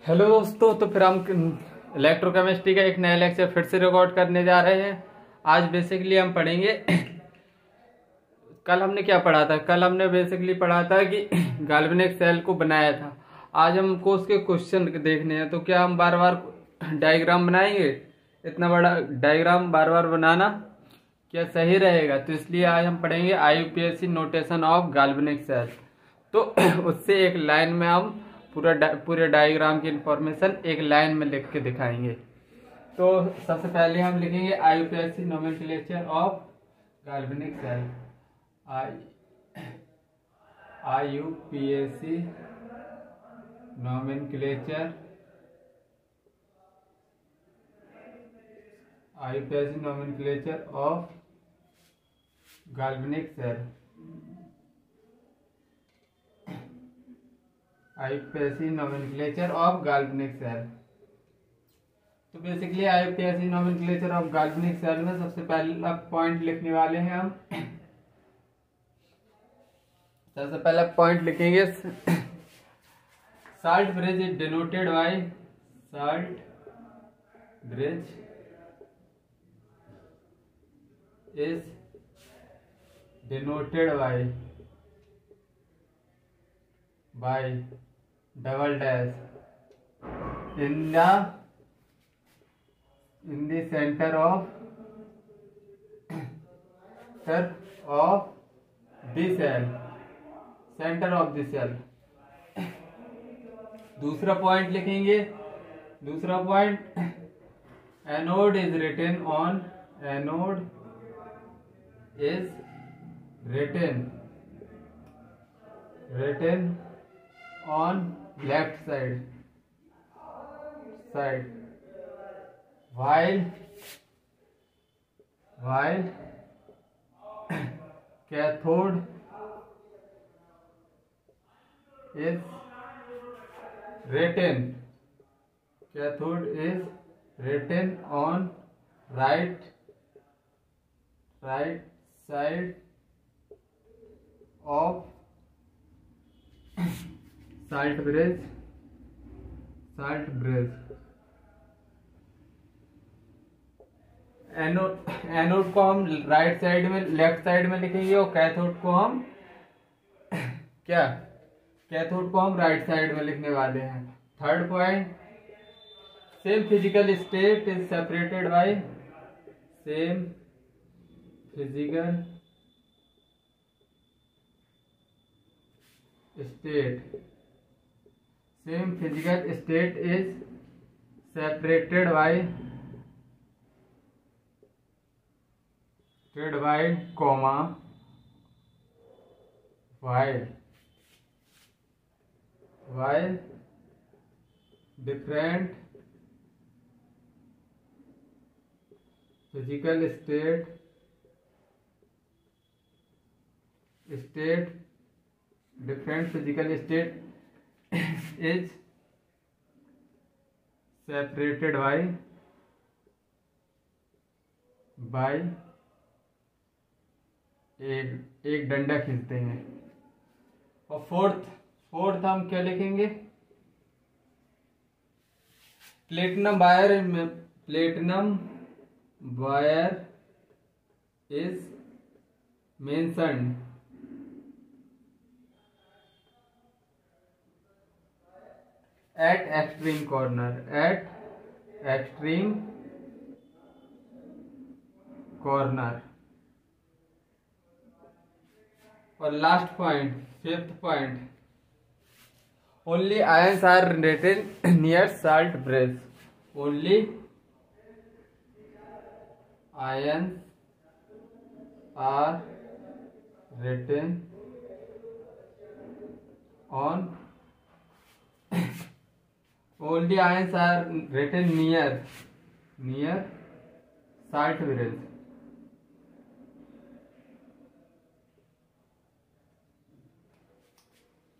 Hello दोस्तों, तो फिर हम इलेक्ट्रोकेमिस्ट्री का एक नया लेक्चर फिर से रिकॉर्ड करने जा रहे हैं। आज बेसिकली हम पढ़ेंगे कल हमने क्या पढ़ा था। कल हमने बेसिकली पढ़ा था कि गाल्वेनिक सेल को बनाया था। आज हमको उसके क्वेश्चन देखने हैं। तो क्या हम बार बार डायग्राम बनाएंगे? इतना बड़ा डायग्राम बार बार बनाना क्या सही रहेगा? तो इसलिए आज हम पढ़ेंगे IUPAC notation of galvanic cell. तो उससे एक लाइन में हम पूरे डायग्राम की इंफॉर्मेशन एक लाइन में लिख के दिखाएंगे। तो सबसे पहले हम लिखेंगे IUPAC nomenclature of galvanic cell. IUPAC nomenclature of galvanic cell. IUPAC nomenclature of galvanic cell. तो basically IUPAC nomenclature of galvanic cell में सबसे पहला पॉइंट लिखने वाले हैं हम। सबसे पहला पॉइंट लिखेंगे, salt bridge is denoted bye salt bridge is denoted by double dash in the center of the cell। दूसरा पॉइंट लिखेंगे। दूसरा point, anode is written on left side while cathode is written on right side of salt bridge। Anode को हम right side में, left side में लिखेंगे और cathode को हम राइट साइड में लिखने वाले हैं। Third point, same physical state is separated by same physical state is separated by comma while different physical state is separated by एक डंडा खींचते हैं। और फोर्थ हम क्या लिखेंगे? Platinum wire is mentioned at extreme corner। और last point, fifth point, only ions are written near salt bridge. Only ions are written near salt bridge।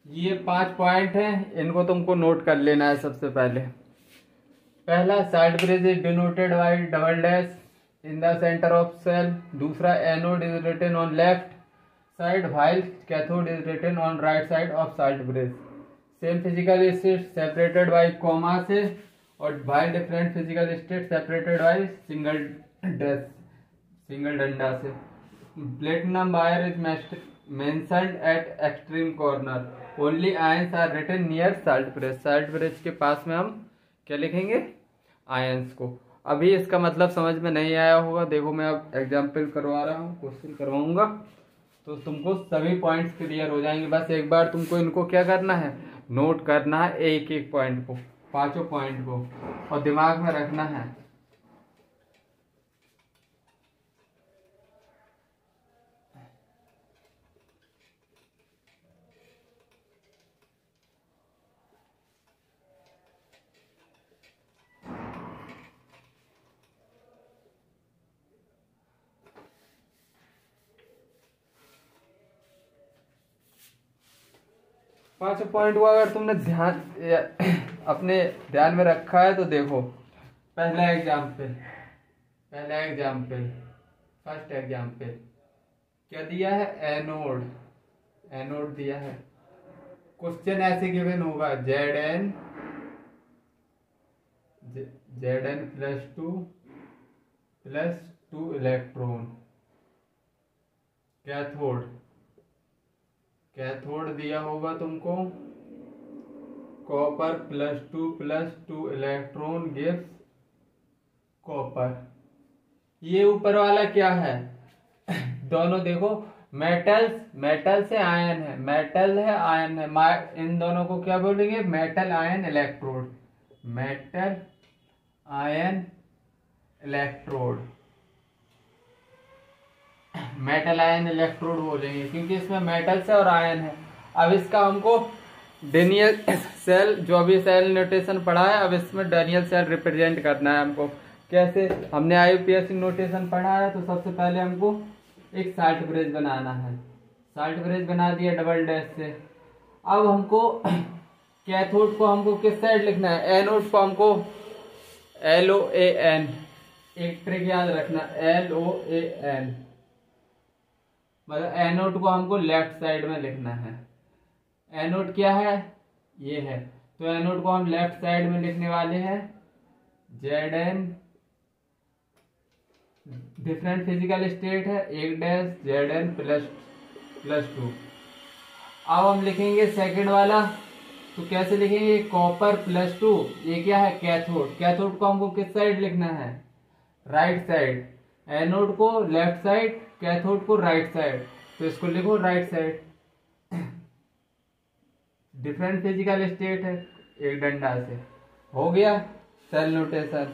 ये 5 पॉइंट हैं, इनको तुमको नोट कर लेना है। सबसे पहला, salt bridge is denoted by double dash in the centre of cell. दूसरा, anode is written on left side while cathode is written on right side of salt bridge. Same physical state separated by comma से, और by different physical state separated by single डंडा से। Platinum wire is mentioned at extreme corner, only ions are written near salt bridge. Salt bridge के पास में हम क्या लिखेंगे? आयंस को। अभी इसका मतलब समझ में नहीं आया होगा, देखो मैं अब एग्जाम्पल करवा रहा हूँ, क्वेश्चन करवाऊंगा तो तुमको सभी पॉइंट्स क्लियर हो जाएंगे। बस एक बार तुमको इनको क्या करना है, नोट करना है, एक एक पॉइंट को, पांचों पॉइंट को, और दिमाग में रखना है। पांचों पॉइंट को अगर तुमने अपने ध्यान में रखा है तो देखो, पहला एग्जाम्पल, फर्स्ट एग्जाम्पल क्या दिया है? एनोड दिया है। क्वेश्चन ऐसे गिवन होगा, Zn plus two electron. Cathode दिया होगा तुमको, copper plus two electron gives copper. ये ऊपर वाला क्या है? दोनों देखो, मेटल से आयन है, मेटल है आयन है, इन दोनों को क्या बोलेंगे? Metal ion electrode, metal ion electrode, metal ion electrode बोलेंगे क्योंकि इसमें मेटल से और आयन है। अब इसका हमको डेनियल सेल, जो अभी सेल नोटेशन पढ़ा है, अब इसमें डेनियल सेल रिप्रेजेंट करना है हमको। कैसे? हमने आईयूपीएसी नोटेशन पढ़ा है, तो सबसे पहले हमको एक साल्ट ब्रिज बनाना है। साल्ट ब्रिज बना दिया डबल डैश से। अब हमको कैथोड को हमको किस साइड लिखना है? एनोड को हमको LOAN, एक ट्रिक याद रखना, LOAN, मतलब एनोड को हमको लेफ्ट साइड में लिखना है। एनोड क्या है? ये है, तो एनोड को हम लेफ्ट साइड में लिखने वाले हैं Zn, डिफरेंट फिजिकल स्टेट है, एक डैश Zn प्लस टू। अब हम लिखेंगे सेकंड वाला, तो कैसे लिखेंगे? कॉपर प्लस टू, ये क्या है? कैथोड। कैथोड को हमको किस साइड लिखना है? Right side. एनोड को लेफ्ट साइड, कैथोड को राइट साइड, तो इसको लिखो right side. Different physical state है, एक डंडा से। हो गया सेल नोटेशन।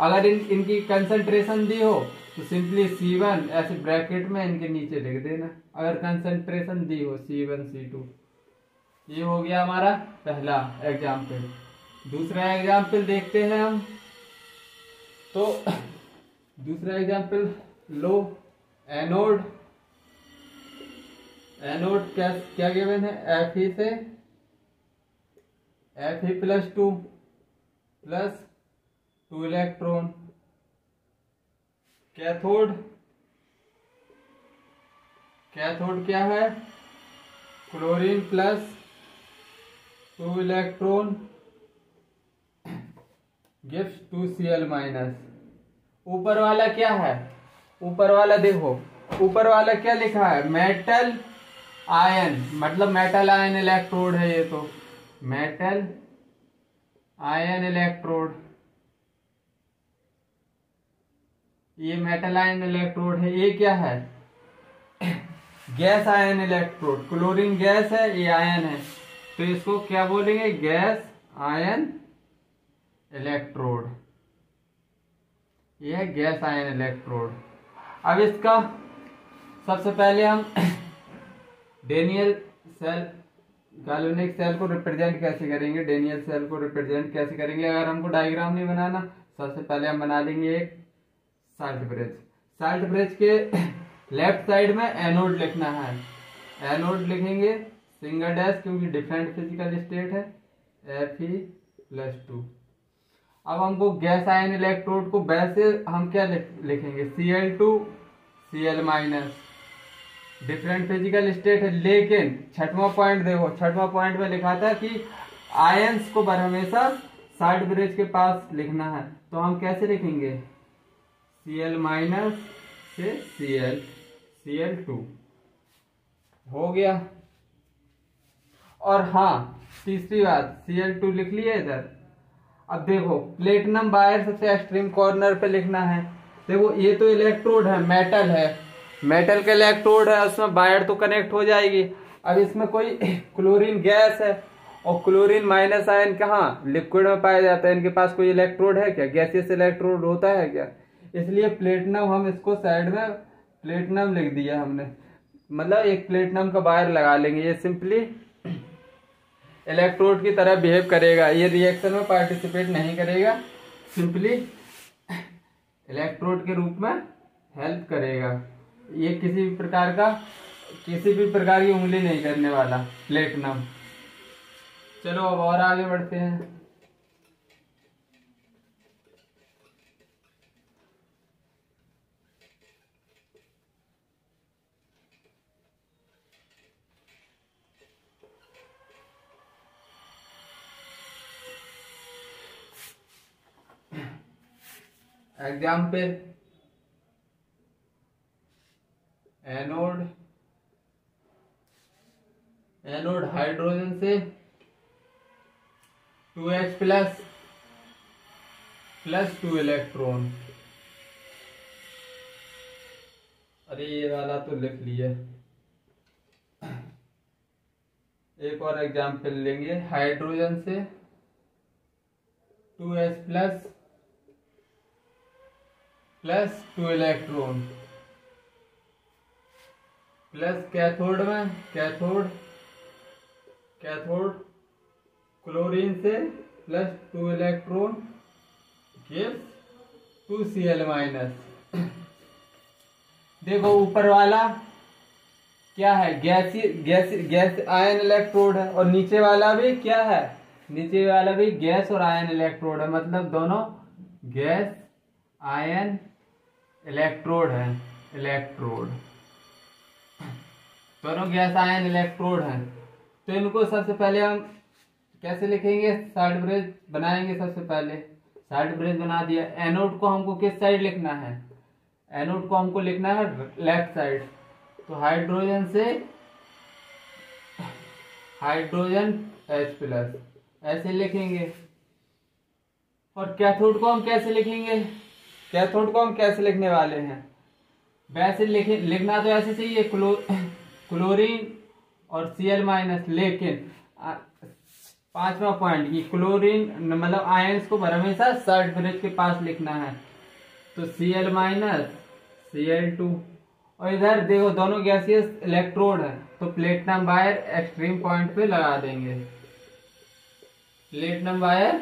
अगर इनकी कंसंट्रेशन दी हो तो सिंपली C1 ऐसे ब्रैकेट में इनके नीचे लिख देना, अगर कंसंट्रेशन दी हो C1 C2। ये हो गया हमारा पहला एग्जाम्पल। दूसरा एग्जाम्पल देखते हैं हम, तो दूसरा एग्जाम्पल लो, एनोड क्या गिवन है? Fe से Fe plus two electron. Cathode क्या है? Chlorine plus two electron gives 2Cl minus. ऊपर वाला क्या है? ऊपर वाला देखो, ऊपर वाला क्या लिखा है? मेटल आयन, मतलब मेटल आयन इलेक्ट्रोड है ये, तो मेटल आयन इलेक्ट्रोड, ये मेटल आयन इलेक्ट्रोड है। ये क्या है? Gas ion electrode. Chlorine gas है, ये आयन है, तो इसको क्या बोलेंगे? Gas ion electrode. ये है गैस आयन इलेक्ट्रोड। अब इसका सबसे पहले हम डेनियल सेल, गैल्वेनिक सेल को रिप्रेजेंट कैसे करेंगे, डेनियल सेल को रिप्रेजेंट कैसे करेंगे? अगर हमको डायग्राम नहीं बनाना, सबसे पहले हम बना लेंगे एक साल्ट ब्रिज। साल्ट ब्रिज के लेफ्ट साइड में एनोड लिखना है, एनोड लिखेंगे सिंगल डैश क्योंकि डिफरेंट फिजिकल स्टेट है, Fe+2। अब हमको गैस आयन इलेक्ट्रोड को वैसे हम क्या लिखेंगे? Cl2 Cl minus, different physical state है, लेकिन छठवां पॉइंट देखो, छठवां पॉइंट में लिखा था कि आयंस को हमेशा साइड ब्रिज के पास लिखना है, तो हम कैसे लिखेंगे, Cl माइनस से Cl2 हो गया। और हाँ, तीसरी बात, Cl2 लिख लिया इधर। अब देखो प्लेटिनम वायर सबसे एक्सट्रीम कॉर्नर पे लिखना है। देखो ये तो इलेक्ट्रोड है, मेटल है, मेटल का इलेक्ट्रोड है, उसमें वायर तो कनेक्ट हो जाएगी। अब इसमें कोई क्लोरीन गैस है, और क्लोरीन माइनस आयन कहाँ, लिक्विड में पाया जाता है। इनके पास कोई इलेक्ट्रोड है क्या, गैसियस इलेक्ट्रोड होता है क्या, इसलिए प्लेटिनम, हम इसको साइड में प्लेटिनम लिख दिया हमने, मतलब एक प्लेटिनम का वायर लगा लेंगे। ये सिंपली इलेक्ट्रोड की तरह बिहेव करेगा, ये रिएक्शन में पार्टिसिपेट नहीं करेगा, सिंपली इलेक्ट्रोड के रूप में हेल्प करेगा। ये किसी भी प्रकार की उंगली नहीं करने वाला प्लेटिनम। चलो अब और आगे बढ़ते हैं। एग्जाम्पल, एनोड हाइड्रोजन से 2H प्लस 2 इलेक्ट्रॉन। अरे ये वाला तो लिख लिए। एक और एग्जाम्पल लेंगे, हाइड्रोजन से 2H plus 2 electron, plus cathode में कैथोड क्लोरीन से plus 2 electron gives 2Cl minus. देखो ऊपर वाला क्या है, गैस आयन इलेक्ट्रोड है, और नीचे वाला भी क्या है, नीचे वाला भी गैस और आयन इलेक्ट्रोड है, मतलब दोनों गैस आयन इलेक्ट्रोड है, दोनों गैस आयन इलेक्ट्रोड हैं। तो इनको सबसे पहले हम कैसे लिखेंगे, साइड ब्रिज बनाएंगे। सबसे पहले साइड ब्रिज बना दिया। एनोड को हमको किस साइड लिखना है, एनोड को हमको लिखना है लेफ्ट साइड, तो हाइड्रोजन से हाइड्रोजन H प्लस ऐसे लिखेंगे। और कैथोड को हम कैसे लिखेंगे, कैथोड को हम कैसे लिखने वाले हैं, वैसे लिखना तो ऐसे चाहिए, क्लोरीन और Cl माइनस, लेकिन 5वां पॉइंट की क्लोरीन मतलब आयंस को हमेशा साइड ब्रिज के पास लिखना है, तो Cl माइनस Cl2। और इधर देखो दोनों गैसियस इलेक्ट्रोड है, तो प्लेटिनम वायर एक्सट्रीम पॉइंट पे लगा देंगे, प्लेटिनम वायर,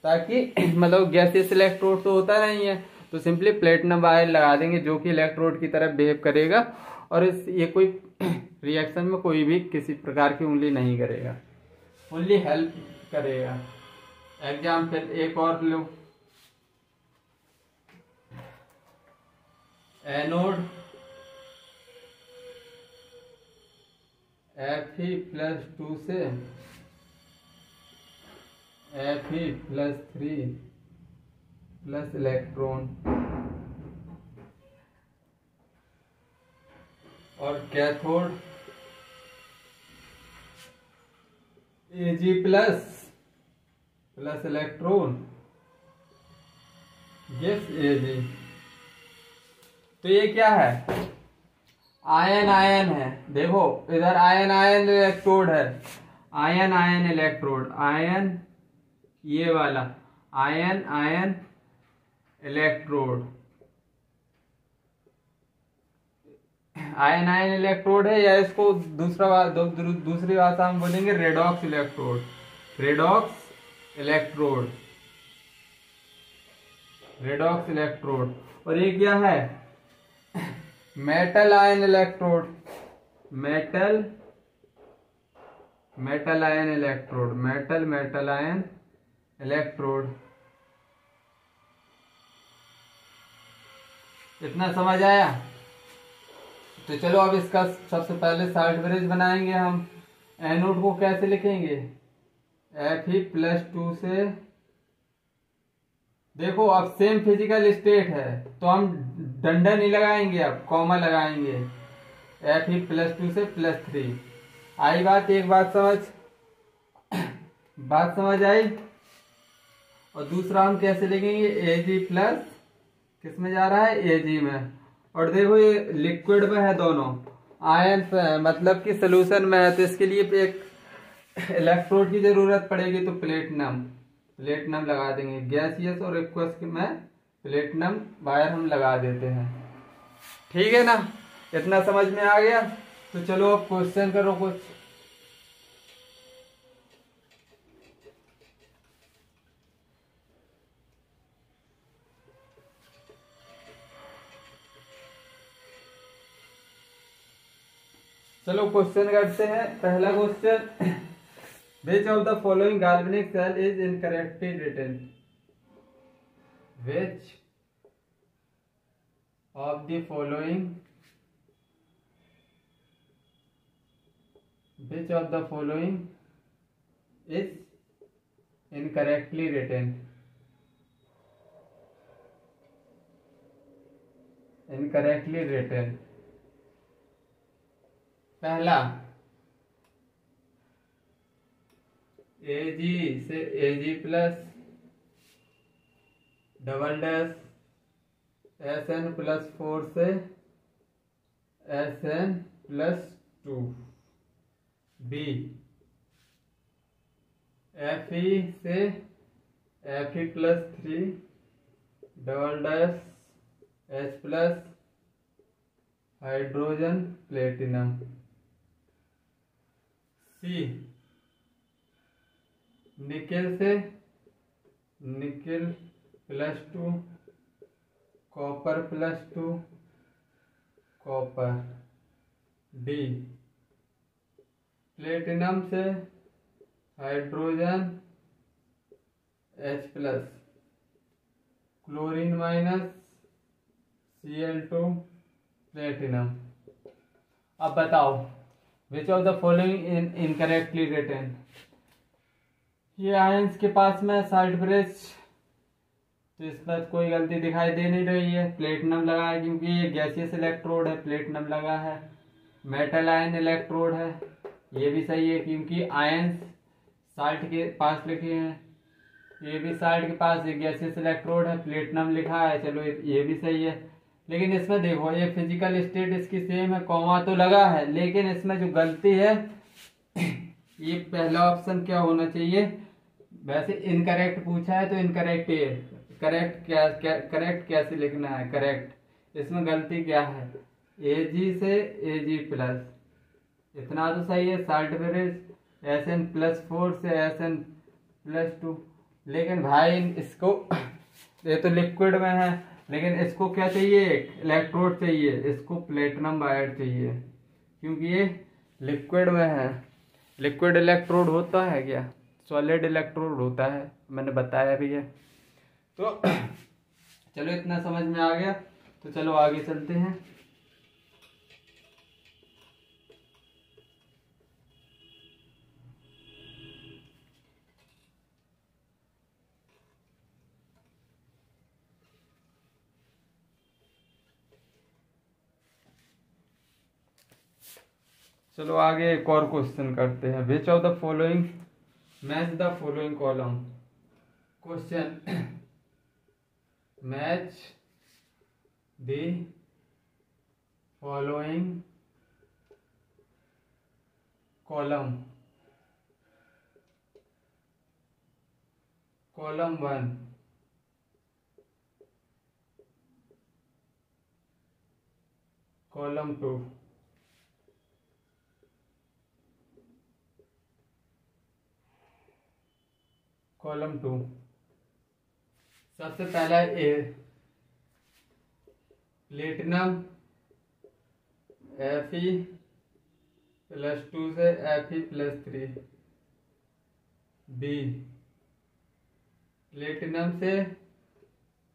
ताकि मतलब गैसियस इलेक्ट्रोड तो होता नहीं है, तो सिंपली प्लेटिनम वायर लगा देंगे जो कि इलेक्ट्रोड की तरह बिहेव करेगा, और ये कोई रिएक्शन में कोई भी किसी प्रकार की उंगली नहीं करेगा, ओनली हेल्प करेगा। एग्जाम्पल एक और लो, एनोड Fe+2 से Fe+3 प्लस इलेक्ट्रॉन, और cathode Ag plus electron gives Ag। तो ये क्या है, आयन है, देखो इधर आयन इलेक्ट्रोड है, आयन इलेक्ट्रोड, आयन ये वाला आयन इलेक्ट्रोड, आयन इलेक्ट्रोड है, या इसको दूसरी भाषा में बोलेंगे रेडॉक्स इलेक्ट्रोड। और ये क्या है, metal ion electrode, metal ion electrode. इतना समझ आया? तो चलो अब इसका सबसे पहले साइड ब्रिज बनाएंगे हम। एनोड को कैसे लिखेंगे, Fe+2 से, देखो अब सेम फिजिकल स्टेट है तो हम डंडा नहीं लगाएंगे, अब कॉमा लगाएंगे। Fe+2 से +3 आई बात, एक बात समझ आई। और दूसरा हम कैसे लिखेंगे, Ag प्लस किस में जा रहा है, Ag में। और देखो ये लिक्विड में है, दोनों आयंस है, मतलब कि सोल्यूशन में है, तो इसके लिए एक इलेक्ट्रोड की जरूरत पड़ेगी, तो प्लेटिनम लगा देंगे। गैसियस और एक्वस में प्लेटिनम वायर हम लगा देते हैं। ठीक है ना, इतना समझ में आ गया। तो चलो अब क्वेश्चन करो कुछ। चलो क्वेश्चन करते हैं। पहला question, which of the following galvanic cell is incorrectly written. Which of the following, which of the following is incorrectly written? Incorrectly written, पहला Ag से Ag plus double dash Sn+4 से Sn+2। B Fe से Fe+3 double dash H plus hydrogen platinum. C nickel से nickel copper copper. D platinum से hydrogen H plus chlorine -Cl2 platinum. अब बताओ which of the following incorrectly written. ये ions के पास में साल्ट ब्रिज, तो इसमें कोई गलती दिखाई दे नहीं रही है। प्लेटिनम लगा है क्योंकि ये गैसियस इलेक्ट्रोड है, प्लेटिनम लगा है। मेटल आयन इलेक्ट्रोड है, ये भी सही है क्योंकि आयंस साल्ट के पास लिखे हैं। ये भी साल्ट के पास गैसियस इलेक्ट्रोड है, प्लेटिनम लिखा है, चलो ये भी सही है। लेकिन इसमें देखो ये फिजिकल स्टेट इसकी सेम है, कॉमा तो लगा है, लेकिन इसमें जो गलती है ये पहला ऑप्शन क्या होना चाहिए। वैसे इनकरेक्ट पूछा है तो इनकरेक्ट है, करेक्ट कैसे लिखना है, करेक्ट। इसमें गलती क्या है, Ag से Ag प्लस, इतना तो सही है। साल्ट ब्रिज Sn+4 से Sn+2, लेकिन भाई इसको, ये तो लिक्विड में है, लेकिन इसको क्या चाहिए, इलेक्ट्रोड चाहिए, इसको प्लेटिनम वायर चाहिए क्योंकि ये लिक्विड में है। लिक्विड इलेक्ट्रोड होता है क्या, सॉलिड इलेक्ट्रोड होता है, मैंने बताया भी है। तो चलो इतना समझ में आ गया, तो चलो आगे चलते हैं। चलो आगे एक और क्वेश्चन करते हैं। विच of the following match the following column. Question, match the following column. Column 1, column 2, column 2। सबसे पहला ए, प्लेटिनम Fe+2 से Fe+3। बी प्लेटिनम से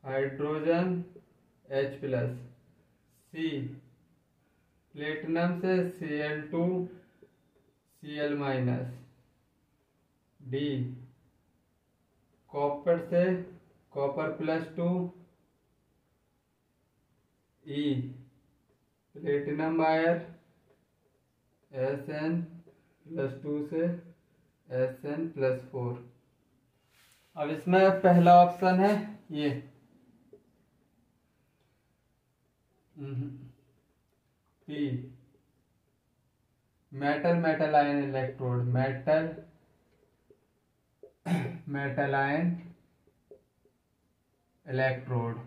हाइड्रोजन H प्लस। सी प्लेटिनम से Cl2 Cl-। डी कॉपर से कॉपर +2, ई प्लेटिनम वायर Sn+2 से Sn+4। अब इसमें पहला ऑप्शन है ये P metal ion electrode, metal ion electrode,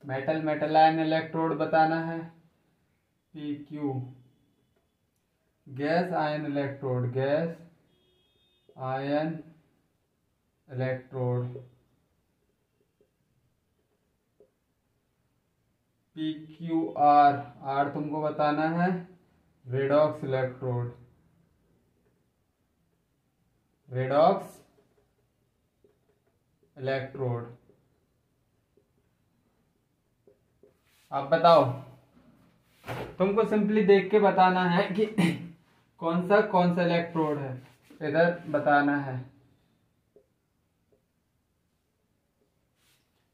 metal ion electrode बताना है। PQ gas ion electrode, gas ion electrode. PQR, R तुमको बताना है रेडॉक्स इलेक्ट्रोड, रेडॉक्स इलेक्ट्रोड। अब बताओ, तुमको सिंपली देख के बताना है कि कौन सा इलेक्ट्रोड है, इधर बताना है।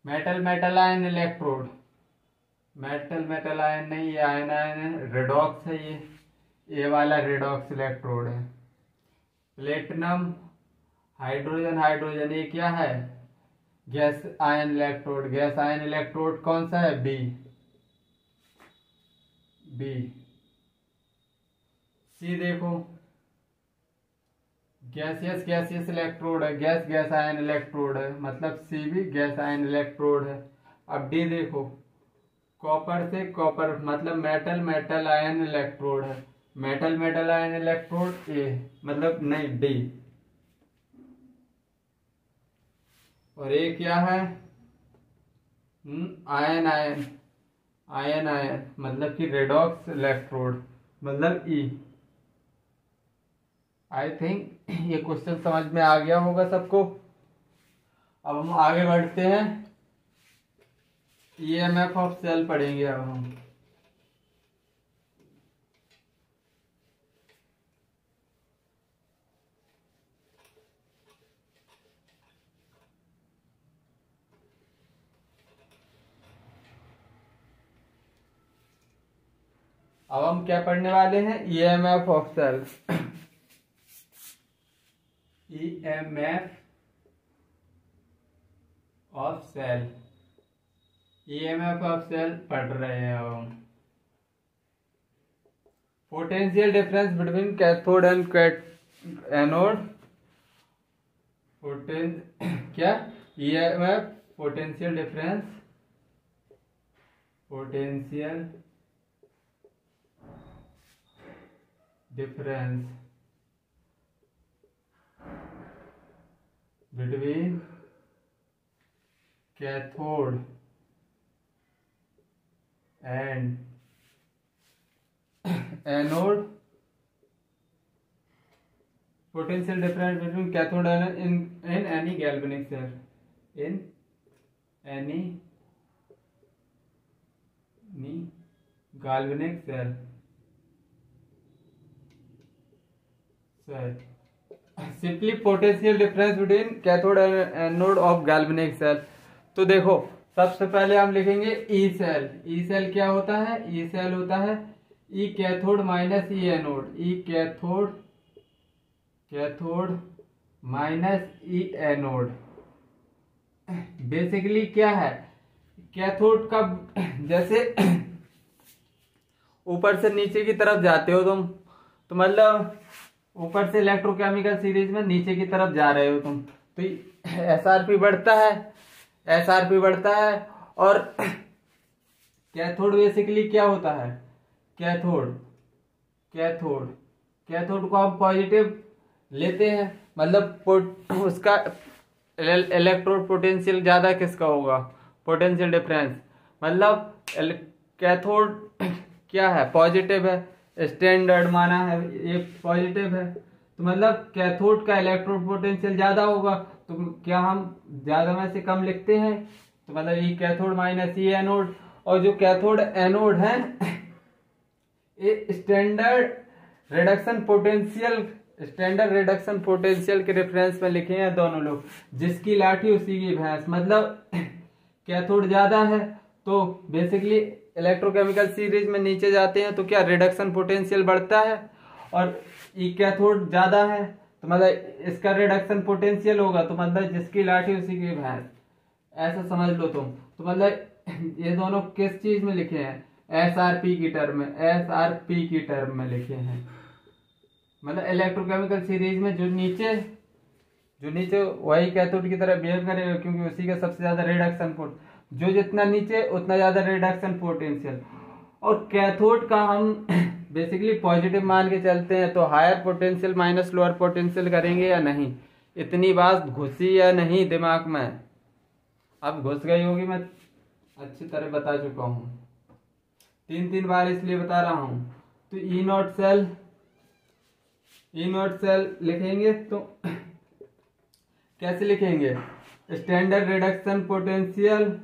Metal ion electrode, metal ion नहीं, ये आयन है, रेडॉक्स है ये वाला रेडॉक्स इलेक्ट्रोड है। प्लेटिनम हाइड्रोजन, ये क्या है, gas ion electrode, gas ion electrode कौन सा है, बी। सी देखो गैसियस इलेक्ट्रोड है, गैस आयन इलेक्ट्रोड है, मतलब सी भी गैस आयन इलेक्ट्रोड है। अब डी देखो, कॉपर से कॉपर, मतलब मेटल आयन इलेक्ट्रोड है, मेटल आयन इलेक्ट्रोड ए, मतलब नहीं डी। और ए क्या है, आयन मतलब कि रेडॉक्स इलेक्ट्रोड, मतलब ई। आई थिंक ये क्वेश्चन समझ में आ गया होगा सबको। अब हम आगे बढ़ते हैं, EMF ऑफ सेल पढ़ेंगे अब हम। अब हम क्या पढ़ने वाले हैं, EMF of cell. EMF of cell, EMF of cell पढ़ रहे हैं अब हम। Potential difference between cathode and anode, क्या EMF potential difference between cathode and anode, potential difference between cathode and in any galvanic cell, in any galvanic cell। Simply potential difference between cathode and anode of galvanic cell. तो देखो, सबसे पहले हम लिखेंगे ई cell. E cell क्या होता है, E cell होता है ई कैथोड माइनस ई एनोड, ई कैथोड माइनस ई एनोड। बेसिकली क्या है, कैथोड का जैसे ऊपर से नीचे की तरफ जाते हो तुम, तो मतलब ऊपर से इलेक्ट्रोकेमिकल सीरीज में नीचे की तरफ जा रहे हो तुम, तो एसआरपी बढ़ता है। और कैथोड बेसिकली क्या होता है, कैथोड को हम पॉजिटिव लेते हैं, मतलब उसका इलेक्ट्रोड पोटेंशियल ज्यादा किसका होगा, पोटेंशियल डिफरेंस, मतलब कैथोड क्या है, पॉजिटिव है, स्टैंडर्ड माना है ये पॉजिटिव है, तो मतलब कैथोड का इलेक्ट्रोड पोटेंशियल ज्यादा होगा। तो क्या हम ज्यादा में से कम लिखते हैं, तो मतलब ये कैथोड माइनस ये एनोड। और जो कैथोड एनोड है ये standard reduction potential, standard reduction potential के रेफरेंस में लिखे हैं दोनों लोग, जिसकी लाठी उसी की भैंस। मतलब कैथोड ज्यादा है तो बेसिकली इलेक्ट्रोकेमिकल सीरीज में नीचे जाते हैं तो क्या रिडक्शन पोटेंशियल बढ़ता है, और ई कैथोड ज्यादा है तो मतलब इसका रिडक्शन पोटेंशियल होगा, तो मतलब जिसकी लाठी उसी की भैंस, ऐसा समझ लो तुम। तो मतलब ये दोनों किस चीज में लिखे हैं, एसआरपी की टर्म में, एसआरपी की टर्म में लिखे हैं। मतलब इलेक्ट्रोकेमिकल सीरीज में जो नीचे वही कैथोड की तरह बिहेव करेगा, क्योंकि उसी का सबसे ज्यादा रिडक्शन पोट, जो जितना नीचे उतना ज्यादा रिडक्शन पोटेंशियल। और कैथोड का हम बेसिकली पॉजिटिव मान के चलते हैं, तो higher potential minus lower potential करेंगे या नहीं, इतनी बात घुसी या नहीं दिमाग में, अब घुस गई होगी, मैं अच्छी तरह बता चुका हूं, 3 बार इसलिए बता रहा हूं। तो ई नॉट सेल लिखेंगे तो कैसे लिखेंगे, standard reduction potential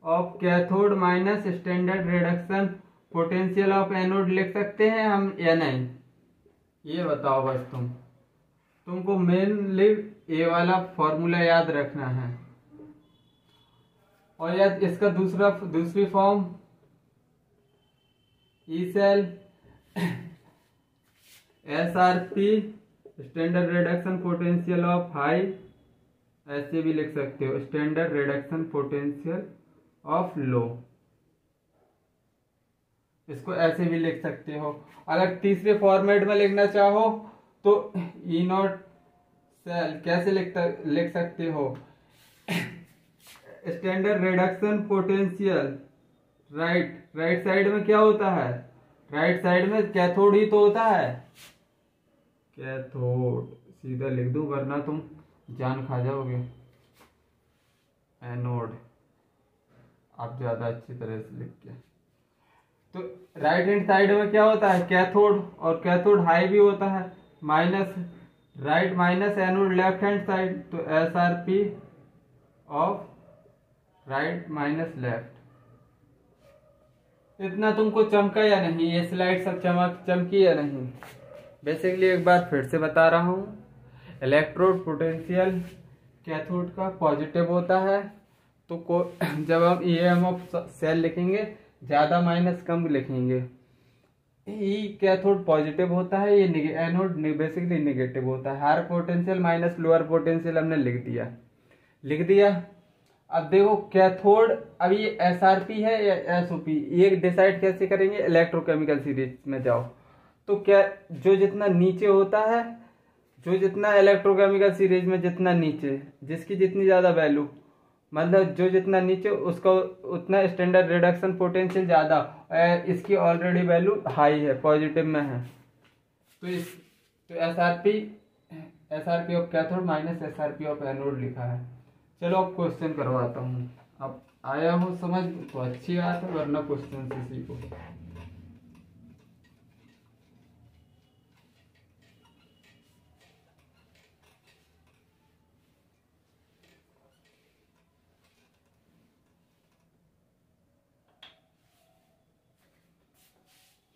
of cathode minus standard reduction potential of anode लिख सकते हैं हम या नहीं, ये बताओ बस तुमको मेनली ये वाला फॉर्मूला याद रखना है। और याद इसका दूसरी form E cell SRP standard reduction potential of high, ऐसे भी लिख सकते हो standard reduction potential of low, इसको ऐसे भी लिख सकते हो। अगर तीसरे फॉर्मेट में लिखना चाहो तो ई नॉट सेल कैसे लिख सकते हो, standard reduction potential right side में क्या होता है, राइट साइड में कैथोड ही तो होता है, कैथोड सीधा लिख दूं वरना तुम जान खा जाओगे, एनोड आप ज्यादा अच्छी तरह से लिख के। तो राइट हैंड साइड में क्या होता है, कैथोड, और कैथोड हाई भी होता है, minus right minus anode left hand side, तो SRP of right minus left. इतना तुमको चमका या नहीं, ये स्लाइड सब चमकी या नहीं, बेसिकली एक बार फिर से बता रहा हूं, इलेक्ट्रोड पोटेंशियल कैथोड का पॉजिटिव होता है, तो जब हम ईएम ऑफ सेल लिखेंगे ज्यादा माइनस कम लिखेंगे, ई कैथोड पॉजिटिव होता है, ये एनोड बेसिकली नेगेटिव होता है। Higher potential minus lower potential हमने लिख दिया। अब देखो कैथोड, अब ये एसआरपी है या एसओपी, ये डिसाइड कैसे करेंगे, इलेक्ट्रोकेमिकल सीरीज में जाओ तो क्या जो जितना नीचे होता है, जो जितना इलेक्ट्रोकेमिकल सीरीज में जितना नीचे, जिसकी जितनी ज्यादा वैल्यू, मतलब जो जितना नीचे उसका उतना स्टैंडर्ड रिडक्शन पोटेंशियल ज्यादा, इसकी ऑलरेडी वैल्यू हाई है, पॉजिटिव में है, तो SRP of cathode minus SRP of anode लिखा है। चलो अब क्वेश्चन करवाता हूँ, अब आया हो समझ तो अच्छी बात है, वरना क्वेश्चन से सीखो।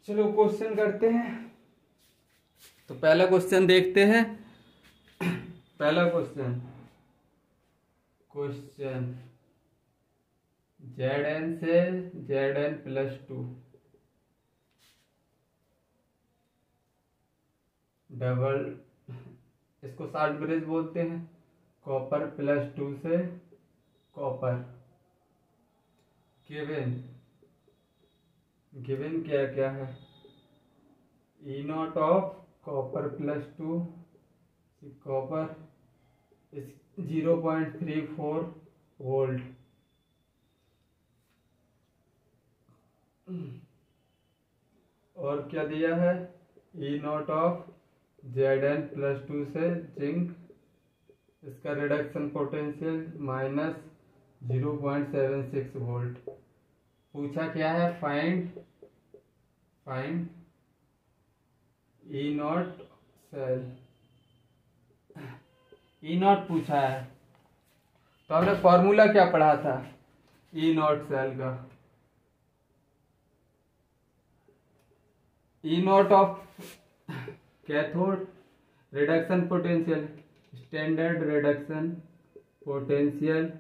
चलो क्वेश्चन करते हैं, तो पहला क्वेश्चन देखते हैं। पहला क्वेश्चन Zn से Zn+2 डबल, इसको शॉर्ट ब्रिज बोलते हैं, कॉपर +2 से कॉपर, गिवन क्या है, E not of copper +2 copper 0.34 volt, और क्या दिया है, ई नॉट ऑफ Zn+2 से जिंक, इसका रिडक्शन पोटेंशियल -0.76 वोल्ट। पूछा क्या है, find E not cell, E naught पूछा है, तो हमने फॉर्मूला क्या पढ़ा था ई नॉट सेल का, E not of cathode reduction potential, standard reduction potential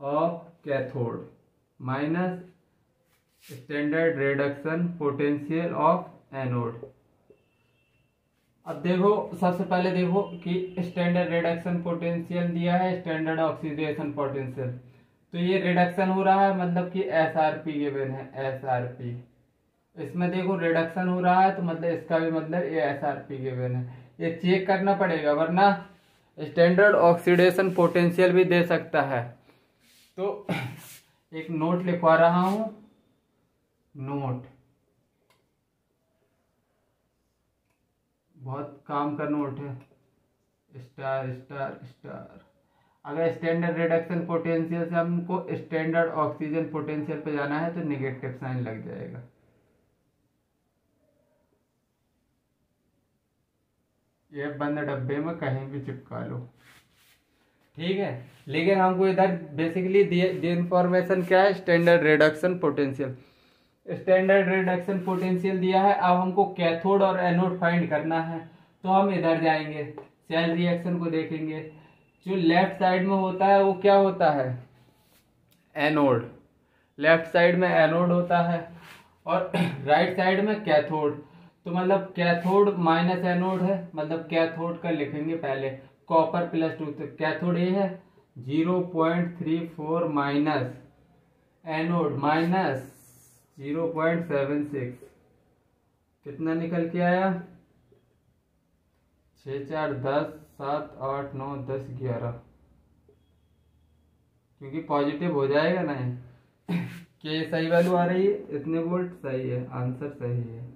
of cathode minus standard reduction potential of anode. अब देखो सबसे पहले देखो कि स्टैंडर्ड रिडक्शन पोटेंशियल दिया है, स्टैंडर्ड ऑक्सीडेशन पोटेंशियल, तो ये रिडक्शन हो रहा है मतलब कि SRP गिवन है, SRP। इसमें देखो रिडक्शन हो रहा है तो मतलब इसका भी मतलब ये SRP गिवन है, ये चेक करना पड़ेगा वरना स्टैंडर्ड ऑक्सीडेशन पोटेंशियल भी दे सकता है। तो एक नोट लिखवा रहा हूं, नोट, बहुत काम का नोट है, स्टार स्टार स्टार। अगर स्टैंडर्ड रिडक्शन पोटेंशियल से हमको स्टैंडर्ड ऑक्सीजन पोटेंशियल पे जाना है तो नेगेटिव साइन लग जाएगा। ये बंद डब्बे में कहीं भी चिपका लो, ठीक है। लेकिन हमको इधर बेसिकली दिए इंफॉर्मेशन क्या है, standard reduction potential. Standard reduction potential दिया है, अब हमको कैथोड और एनोड फाइंड करना है, तो हम इधर जाएंगे, सेल रिएक्शन को देखेंगे। जो लेफ्ट साइड में होता है वो क्या होता है, एनोड, लेफ्ट साइड में एनोड होता है और राइट साइड में कैथोड। तो मतलब कैथोड माइनस एनोड है, मतलब कैथोड का लिखेंगे पहले कॉपर प्लस 2, तो कैथोड ये है 0.34 माइनस एनोड माइनस 0.76, कितना निकल के आया, 6 4 10 7 8 9 10 11, क्योंकि पॉजिटिव हो जाएगा ना कि ये सही वैल्यू आ रही है, इतने वोल्ट सही है, आंसर सही है।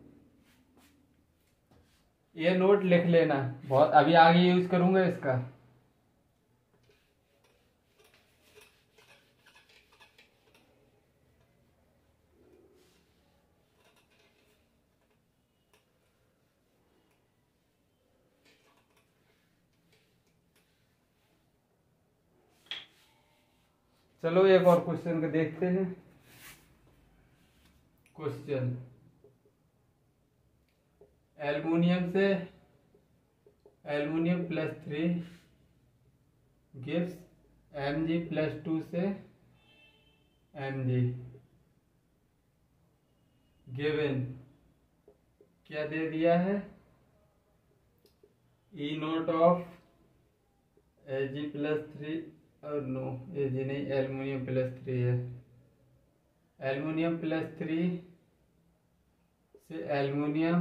ये नोट लिख लेना, बहुत अभी आगे यूज करूंगा इसका। चलो एक और क्वेश्चन को देखते हैं। क्वेश्चन, एल्युमिनियम से एल्युमिनियम +3 गिव्स Mg+2 से Mg, गिवन क्या दे दिया है, E0 ऑफ Ag+3 और नो Ag नहीं, एल्युमिनियम +3 है, एल्युमिनियम +3 से एल्युमिनियम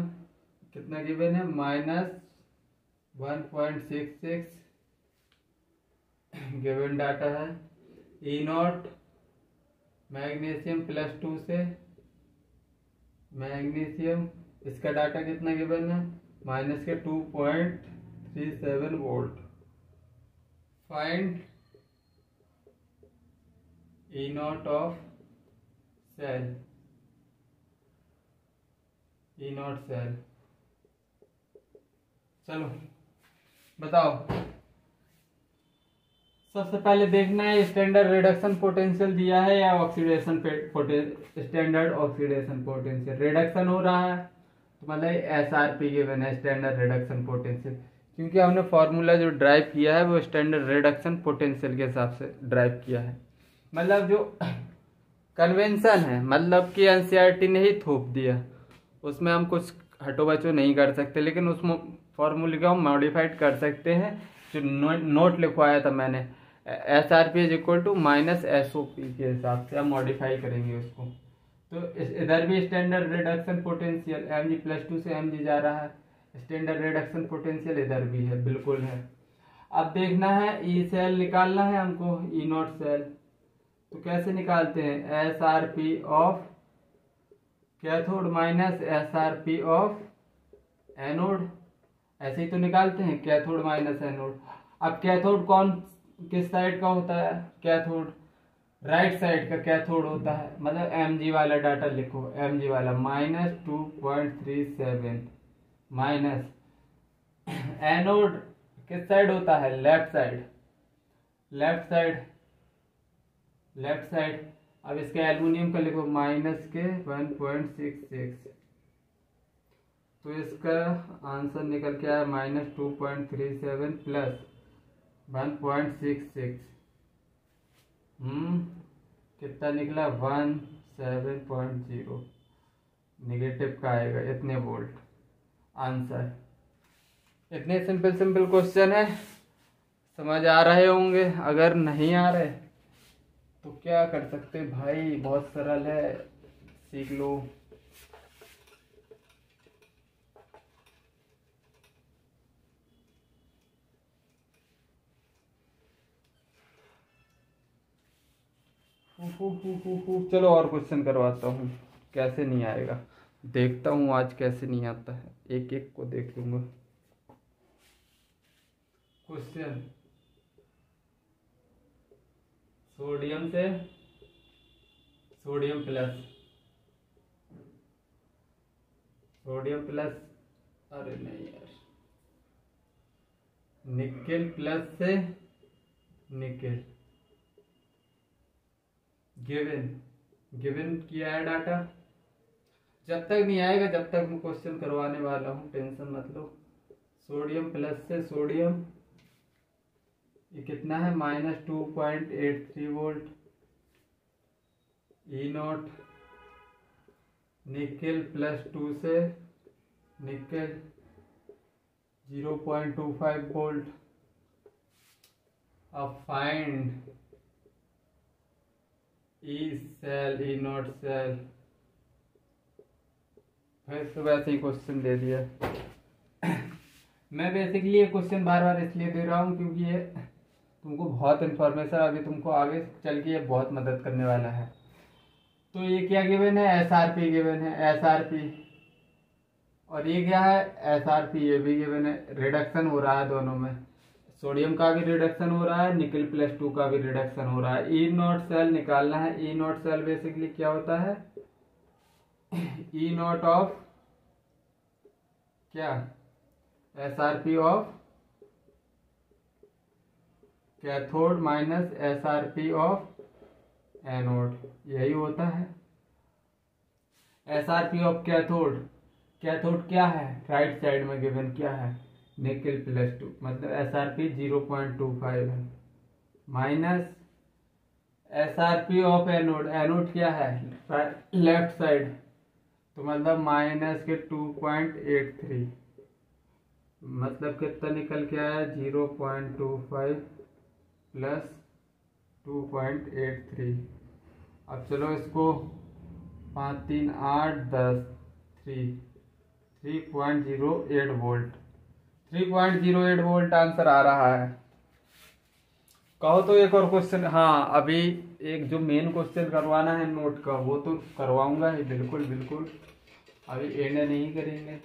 कितना गिवन है, -1.66 गिवन डाटा है। E0 मैग्नीशियम +2 से मैग्नीशियम, इसका डाटा कितना गिवन है, -2.37 volt. Find E0 of cell, E0 cell. चलो बताओ, सबसे पहले देखना है स्टैंडर्ड रिडक्शन पोटेंशियल दिया है या oxidation standard oxidation potential. Reduction हो रहा है तो मतलब SRP गिवन है, स्टैंडर्ड रिडक्शन पोटेंशियल, क्योंकि हमने फॉर्मूला जो ड्राइव किया है वो स्टैंडर्ड रिडक्शन पोटेंशियल के हिसाब से ड्राइव किया है। मतलब जो कन्वेंशन है, मतलब कि NCERT ने ही थोप दिया, उसमें हम कुछ हटो बचो नहीं कर सकते, लेकिन उस फॉर्मूले को हम मॉडिफाइड कर सकते हैं। जो नोट लिखवाया था मैंने, SRP = -SOP के हिसाब से हम मॉडिफाई करेंगे उसको। तो इधर भी स्टैंडर्ड रिडक्शन पोटेंशियल Mg+2 से Mg जा रहा है, स्टैंडर्ड रिडक्शन पोटेंशियल इधर भी है, बिल्कुल है। अब देखना है E सेल निकालना है हमको, E0 सेल। तो कैसे निकालते हैं, SRP of cathode minus SRP of anode, ऐसे ही तो निकालते हैं, कैथोड माइनस एनोड। अब कैथोड कौन किस साइड का होता है, कैथोड राइट साइड का कैथोड होता है, मतलब Mg वाला डाटा लिखो, Mg वाला -2.37 माइनस एनोड किस साइड होता है, left side, left side, left side. अब इसके एल्युमिनियम का लिखो -1.66। तो इसका आंसर निकल के आया -2.37 प्लस 1.66। कितना निकला? 17.0 निगेटिव का आएगा, इतने वोल्ट आंसर। इतने सिंपल सिंपल क्वेश्चन है, समझ आ रहे होंगे। अगर नहीं आ रहे तो क्या कर सकते भाई, बहुत सरल है, सीख लो। चलो और क्वेश्चन करवाता हूँ, कैसे नहीं आएगा देखता हूँ आज कैसे नहीं आता है, एक एक को देख लूंगा। क्वेश्चन, सोडियम से सोडियम प्लस, सोडियम प्लस, अरे नहीं यार, निकेल प्लस से निकेल, गिवन किया है डाटा। जब तक नहीं आएगा जब तक मैं क्वेश्चन करवाने वाला हूँ, टेंशन मत लो। सोडियम प्लस से सोडियम, ये कितना है? -2.83 वोल्ट। ई नॉट, निकेल +2 से निकेल 0.25 वोल्ट। अब find E cell, E not cell. फिर तो वैसे ही क्वेश्चन दे दिया। मैं बेसिकली ये क्वेश्चन बार बार इसलिए दे रहा हूँ क्योंकि ये तुमको बहुत इन्फॉर्मेशन, अभी तुमको आगे चल के ये बहुत मदद करने वाला है। तो ये क्या गिवन है? SRP गिवन है, SRP। और ये क्या है? SRP, ये भी गिवन है। रिडक्शन हो रहा है दोनों में, सोडियम का भी रिडक्शन हो रहा है, निकेल +2 का भी रिडक्शन हो रहा है। ई नॉट सेल निकालना है। ई नॉट सेल बेसिकली क्या होता है? ई नॉट ऑफ क्या? SRP of cathode minus SRP of anode, यही होता है। SRP ऑफ कैथोड, कैथोड क्या है? राइट साइड में गिवन क्या है? निकेल +2, मतलब SRP 0.25 है, minus SRP of anode, anode क्या है? लेफ्ट साइड, तो मतलब -2.83, मतलब कितना निकल के आया? 0.25 प्लस 2.83। अब चलो इसको 5 3 8 10 3.08 वोल्ट, 3.08 वोल्ट आंसर आ रहा है। कहो तो एक और क्वेश्चन, हाँ अभी एक जो मेन क्वेश्चन करवाना है नोट का, वो तो करवाऊंगा ही, बिल्कुल बिल्कुल, अभी एंड नहीं करेंगे।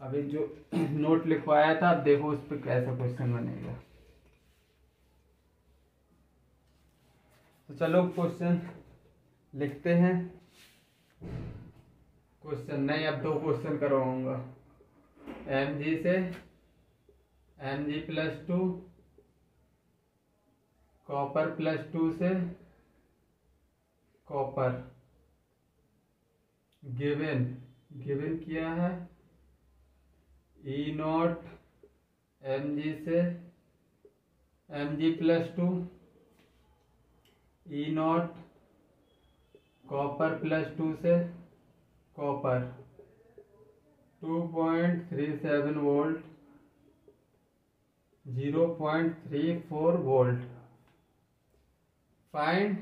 अभी जो नोट लिखवाया था, अब देखो उस पर कैसा क्वेश्चन बनेगा। तो चलो क्वेश्चन लिखते हैं। क्वेश्चन नहीं, अब 2 क्वेश्चन करवाऊंगा। Mg से Mg+2, कॉपर +2 से कॉपर, गिवन किया है। ई नॉट Mg से Mg+2, ई नॉट कॉपर +2 से कॉपर, 2.37 वोल्ट, 0.34 वोल्ट। फाइंड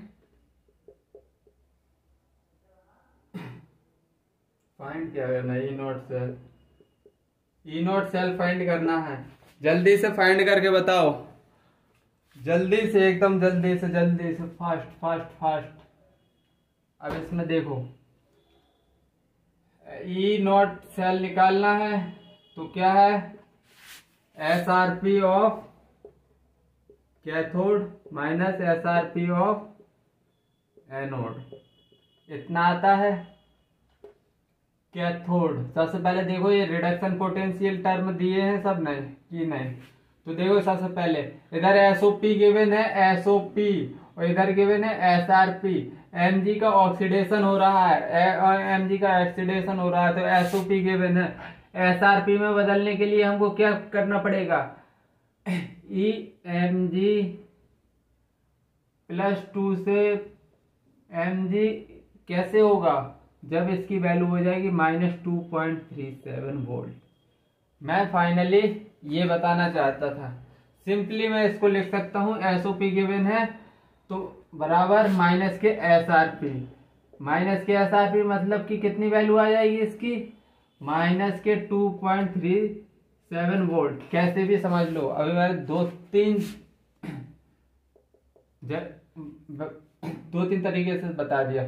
क्या करना है? ई नॉट सेल फाइंड करना है। जल्दी से फाइंड करके बताओ, जल्दी से, एकदम जल्दी से फास्ट फास्ट फास्ट। अब इसमें देखो, ई नॉट सेल निकालना है तो क्या है? SRP of cathode minus SRP of anode, इतना आता है। कैथोड, सबसे पहले देखो ये रिडक्शन पोटेंशियल टर्म दिए हैं सब, नहीं कि नहीं? तो देखो सबसे पहले इधर SOP गिवन है, SOP, और इधर गिवन है SRP, Mg का ऑक्सीडेशन हो रहा है, Mg का ऑक्सीडेशन हो रहा है, तो SOP गिवन है। SRP में बदलने के लिए हमको क्या करना पड़ेगा, Mg +2 से Mg कैसे होगा, जब इसकी वैल्यू हो जाएगी -2.37 वोल्ट। मैं फाइनली ये बताना चाहता था, सिंपली मैं इसको लिख सकता हूं, SOP गिवन है तो बराबर माइनस के SRP, माइनस के SRP मतलब कि कितनी वैल्यू आ जाएगी इसकी, -2.37 वोल्ट। कैसे भी समझ लो, अभी मैंने दो तीन तरीके से बता दिया।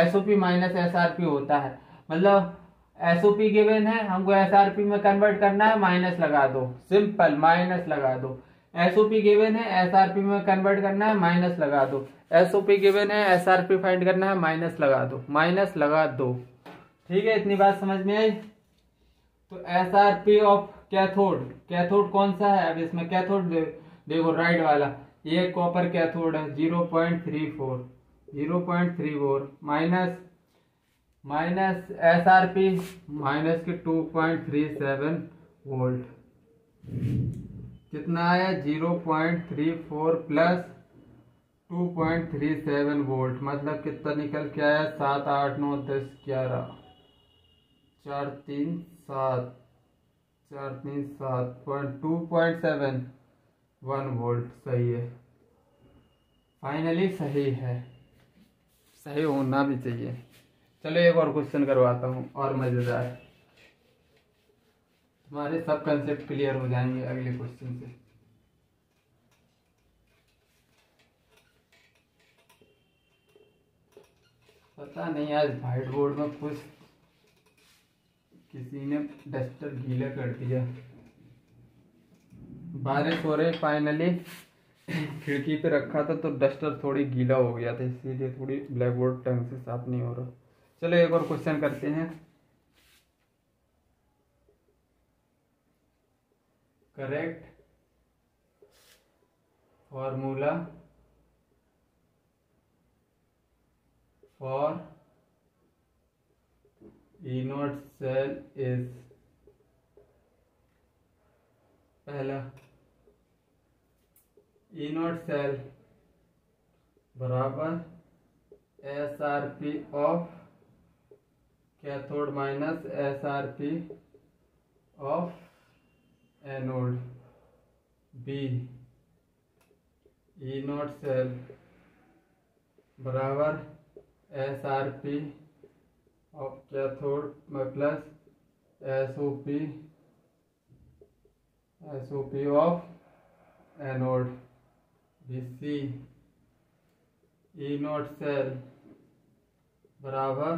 SOP माइनस SRP होता है, मतलब SOP गिवन है, हमको SRP में कन्वर्ट करना है, माइनस लगा दो, सिंपल माइनस लगा दो। SOP गिवन है, SRP में कन्वर्ट करना है, माइनस लगा दो। SOP गिवन है, SRP फाइंड करना है, माइनस लगा दो, माइनस लगा दो। ठीक है, इतनी बात समझ में आई। तो SRP ऑफ कैथोड, कैथोड कौन सा है, अब इसमें कैथोड देखो राइट वाला, ये कॉपर कैथोड है, 0.34 माइनस SRP माइनस के 2.37 वोल्ट, कितना आया 0.34 प्लस 2.37 वोल्ट, मतलब कितना निकल के आया 7 8 9 10 11 4 3 7 2.71 वोल्ट। सही है, फाइनली सही है, सही होना भी चाहिए। चलो एक और क्वेश्चन करवाता हूँ और मजेदार, तुम्हारे सब कंसेप्ट क्लियर हो जाएंगे अगले क्वेश्चन से। पता नहीं आज व्हाइट बोर्ड में कुछ किसी ने डस्टर गीला कर दिया, बारिश हो रही, फाइनली खिड़की पे रखा था तो डस्टर थोड़ी गीला हो गया था, इसीलिए थोड़ी ब्लैक बोर्ड ढंग से साफ नहीं हो रहा। चलो एक और क्वेश्चन करते हैं। Correct formula for E0 cell is, पहला E0 सेल बराबर SRP of cathode minus SRP of anode. B E0 cell बराबर SRP of cathode plus SOP of anode. BC E0 cell बराबर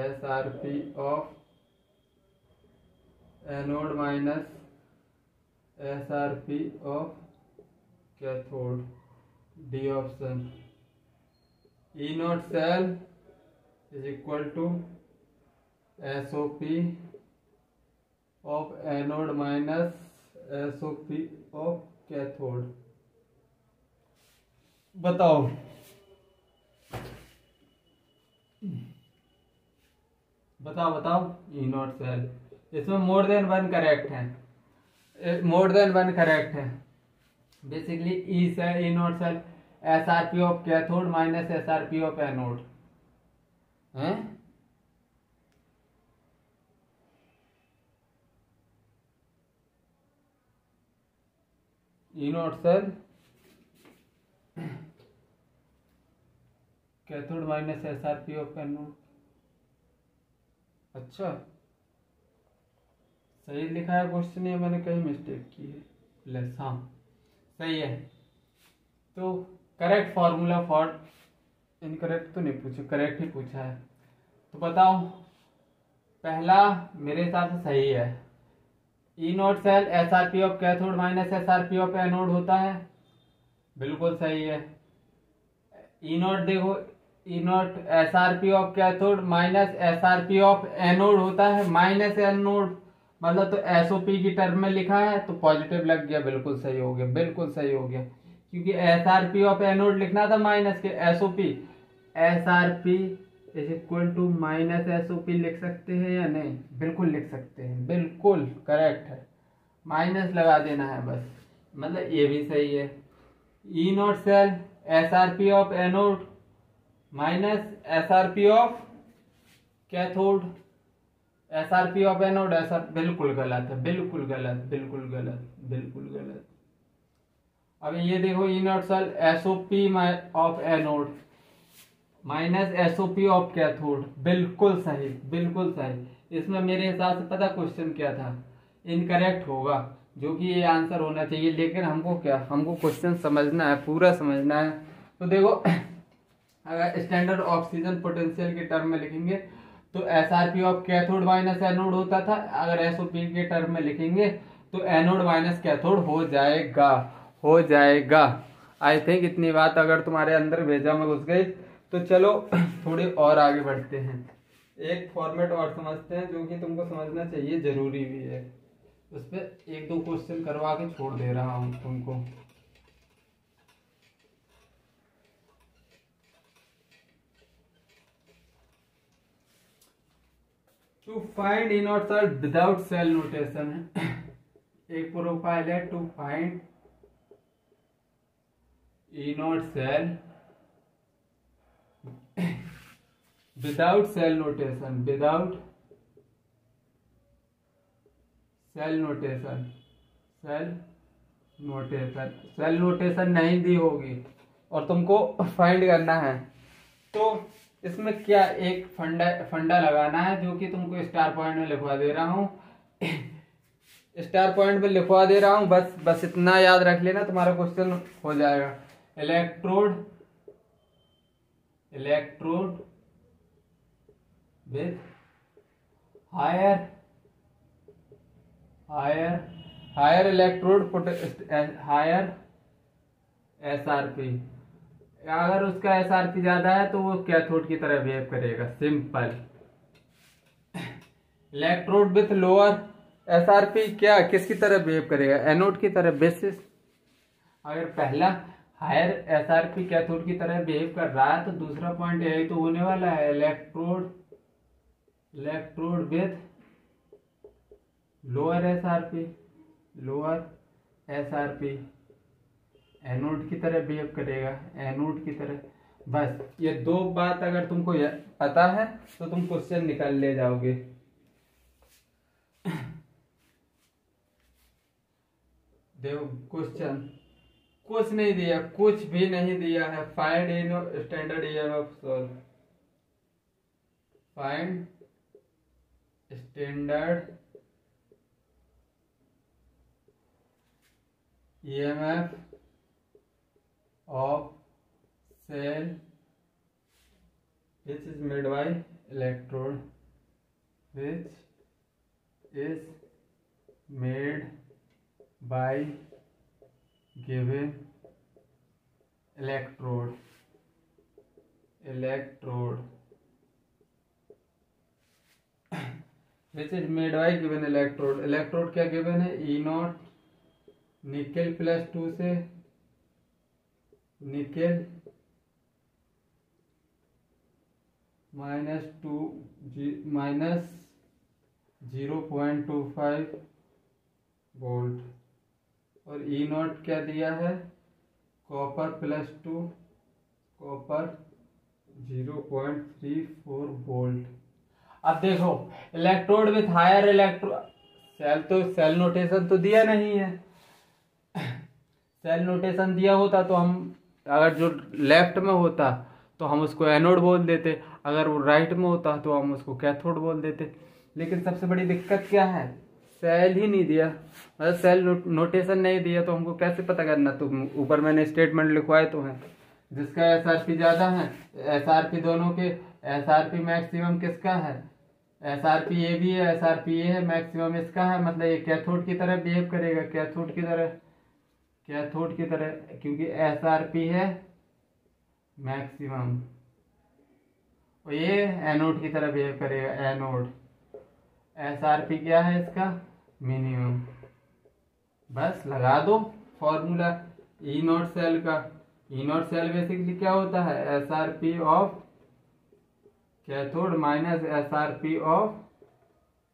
SRP of anode minus SRP of cathode. D option. E0 cell is equal to SOP of anode minus SOP of cathode। बताओ बताओ बताओ। E0 cell, इसमें मोर than one correct है, more than one correct है। Basically E0 cell SRP of cathode minus SRP of anode है। E0 cell cathode minus SRP of anode. अच्छा सही लिखा है क्वेश्चन, या मैंने कहीं मिस्टेक की है? प्लस, हाँ सही है। तो करेक्ट फॉर्मूला फॉर, इनकरेक्ट तो नहीं पूछा, करेक्ट ही पूछा है। तो बताओ, पहला मेरे हिसाब से सही है। E0 cell SRP of cathode minus SRP of anode होता है, बिल्कुल सही है। E0 देखो, E0 SRP of cathode minus SRP of anode होता है, माइनस एनोड मतलब तो SOP की टर्म में लिखा है तो पॉजिटिव लग गया, बिल्कुल सही हो गया, बिल्कुल सही हो गया। क्योंकि S R P of anode लिखना था माइनस के S O P, S R P is equal to minus S O P लिख सकते हैं या नहीं? बिल्कुल लिख सकते हैं, बिल्कुल करेक्ट है, माइनस लगा देना है बस, मतलब ये भी सही है। E not cell S R P of anode minus S R P of cathode, S R P of anode ऐसा बिल्कुल गलत है, बिल्कुल गलत, बिल्कुल गलत, बिल्कुल गलत। अब ये देखो E not cell S O P of anode minus S O P of cathode, बिल्कुल सही, बिल्कुल सही। इसमें मेरे हिसाब से पता क्वेश्चन क्या था, इनकरेक्ट होगा, जो कि ये आंसर होना चाहिए, लेकिन हमको क्या, हमको क्वेश्चन समझना है, पूरा समझना है। तो देखो अगर स्टैंडर्ड ऑक्सीजन पोटेंशियल के टर्म में लिखेंगे तो S R P of cathode minus anode होता था, अगर एस ओ पी के टर्म में लिखेंगे तो एनोड माइनस कैथोड हो जाएगा, हो जाएगा। आई थिंक इतनी बात अगर तुम्हारे अंदर भेजा में घुस गई तो चलो थोड़ी और आगे बढ़ते हैं, एक फॉर्मेट और समझते हैं जो कि तुमको समझना चाहिए, जरूरी भी है। उस पर एक दो क्वेश्चन करवा के छोड़ दे रहा हूं तुमको। To find E not cell without cell notation एक प्रोफाइल है, to find E not cell without cell notation, without cell notation, cell notation, cell notation नहीं दी होगी और तुमको फाइंड करना है, तो इसमें क्या एक फंडा लगाना है, जो कि तुमको स्टार पॉइंट में लिखवा दे रहा हूं, स्टार पॉइंट में लिखवा दे रहा हूं, बस इतना याद रख लेना, तुम्हारा क्वेश्चन हो जाएगा। Electrode, electrode with higher electrode higher SRP, अगर उसका SRP ज्यादा है तो वो कैथोड की तरह बिहेव करेगा, simple. Electrode with lower SRP क्या किसकी तरह बिहेव करेगा, एनोड की तरह। बेसिस अगर पहला हायर SRP कैथोड की तरह बिहेव कर रहा है तो दूसरा पॉइंट यही तो होने वाला है, electrode with lower SRP, lower SRP anode की तरह बिहेव करेगा, एनोड की तरह। बस ये दो बात अगर तुमको पता है तो तुम क्वेश्चन निकाल ले जाओगे। देखो क्वेश्चन कुछ नहीं दिया, कुछ भी नहीं दिया है, find in standard EMF solve, find standard EMF of cell which is made by electrode, which is made by given electrode, which is made by given electrode, electrode क्या गिवन है, ई नॉट निकेल +2 से nickel -0.25 volt, और ई not क्या दिया है, copper +2, copper 0.34 volt. अब देखो electrode with higher cell, तो सेल नोटेशन तो दिया नहीं है, सेल नोटेशन दिया होता तो हम अगर जो लेफ्ट में होता तो हम उसको एनोड बोल देते, अगर वो राइट में होता तो हम उसको कैथोड बोल देते। लेकिन सबसे बड़ी दिक्कत क्या है, सेल ही नहीं दिया, मतलब सेल नोटेशन नहीं दिया, तो हमको कैसे पता करना। तो ऊपर मैंने स्टेटमेंट लिखवाए तो हैं, जिसका SRP ज़्यादा है, SRP दोनों के, SRP मैक्सिमम किसका है, SRP ये भी है, SRP ये है, मैक्सिमम इसका है, मतलब ये कैथोड की तरह बिहेव करेगा, कैथोड की तरह, कैथोड की तरह, क्योंकि SRP है मैक्सिमम, और ये एनोड की तरह बिहेव करेगा, एनोड। SRP क्या है इसका, मिनिमम। बस लगा दो फॉर्मूला, ई नॉट सेल का, ई नॉट सेल बेसिकली क्या होता है, SRP of cathode minus SRP of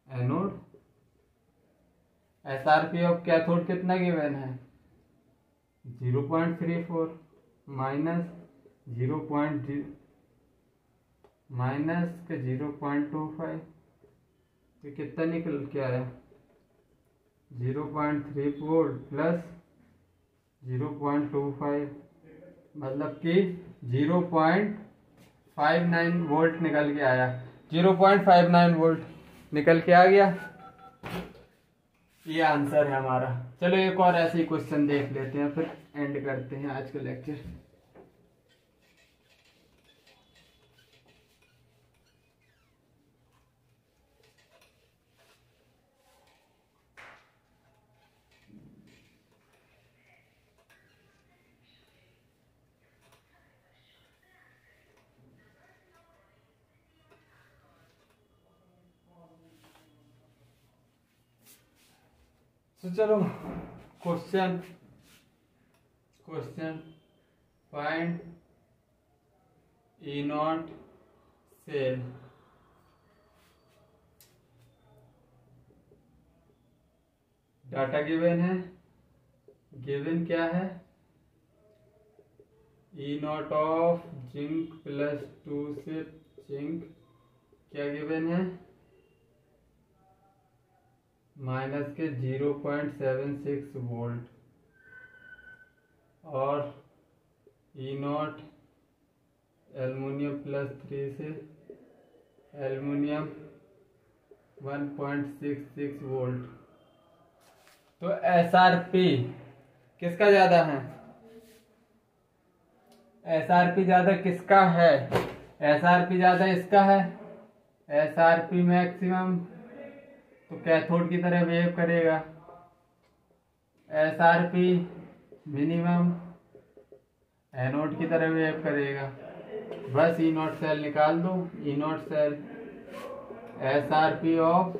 anode. SRP of cathode कितना गिवन है, 0.34 माइनस 0.25, तो कितना निकल के आया, 0.34 प्लस 0.25, मतलब कि 0.59 वोल्ट निकल के आया, 0.59 वोल्ट निकल के आ गया। ये आंसर है हमारा। चलो एक और ऐसे ही क्वेश्चन देख लेते हैं, फिर एंड करते हैं आज का लेक्चर। तो चलो question find E not cell. Data given है, गिवन क्या है, E not of zinc plus 2 से जिंक क्या गिवन है, माइनस के 0.76 वोल्ट, और ई नॉट एल्युमिनियम प्लस 3 से एल्युमिनियम 1.66 वोल्ट। तो SRP किसका ज्यादा है, SRP ज्यादा किसका है, SRP ज्यादा इसका है, SRP मैक्सिमम तो कैथोड की तरह बिहेव करेगा, SRP मिनिमम एनोड की तरह बिहेव करेगा। बस ई नॉट सेल निकाल दो, E not cell SRP of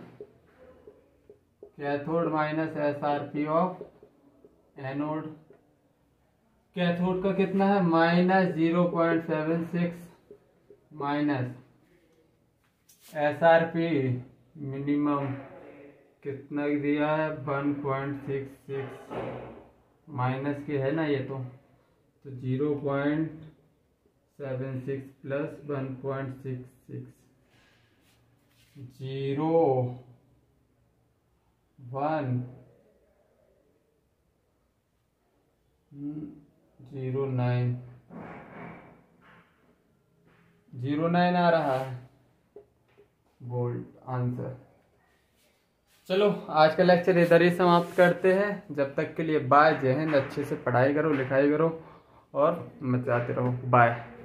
cathode minus SRP of anode. Cathode का कितना है, माइनस 0.76 माइनस SRP मिनिमम कितना दिया है, 1.66 माइनस के है ना ये, तो 0.76 प्लस 1.66 0.09 आ रहा है वोल्ट आंसर। चलो आज का लेक्चर इधर ही समाप्त करते हैं। जब तक के लिए बाय, जय हिंद। अच्छे से पढ़ाई करो, लिखाई करो और मचाते रहो। बाय।